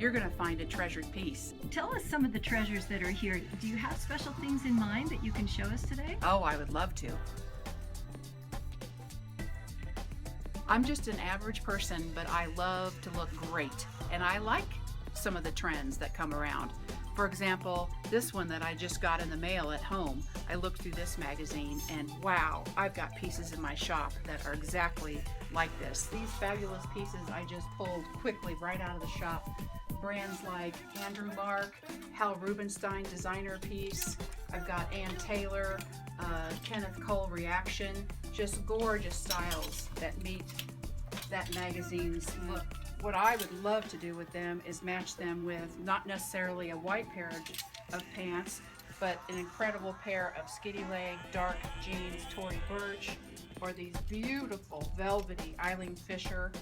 you're going to find a treasured piece. Tell us some of the treasures that are here. Do you have special things in mind that you can show us today? Oh, I would love to. I'm just an average person, but I love to look great, and I like some of the trends that come around. For example, this one that I just got in the mail at home, I looked through this magazine and wow, I've got pieces in my shop that are exactly like this. These fabulous pieces I just pulled quickly right out of the shop. Brands like Andrew Mark, Hal Rubenstein designer piece. I've got Ann Taylor, Kenneth Cole Reaction. Just gorgeous styles that meet that magazine's look. What I would love to do with them is match them with not necessarily a white pair of pants, but an incredible pair of skinny leg dark jeans Tory Burch, or these beautiful velvety Eileen Fisher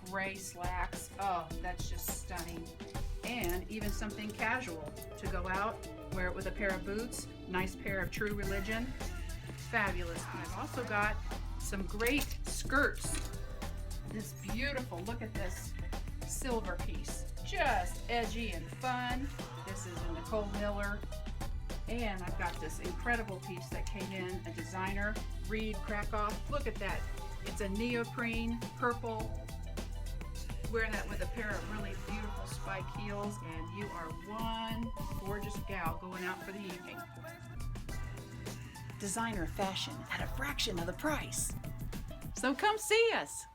gray slacks. Oh, that's just stunning. And even something casual to go out, wear it with a pair of boots, nice pair of True Religion. Fabulous. I've also got some great skirts. This beautiful, look at this silver piece, just edgy and fun. This is a Nicole Miller. And I've got this incredible piece that came in, a designer, Reed Krakoff. Look at that. It's a neoprene purple. Wear that with a pair of really beautiful spike heels and you are one gorgeous gal going out for the evening. Designer fashion at a fraction of the price. So come see us.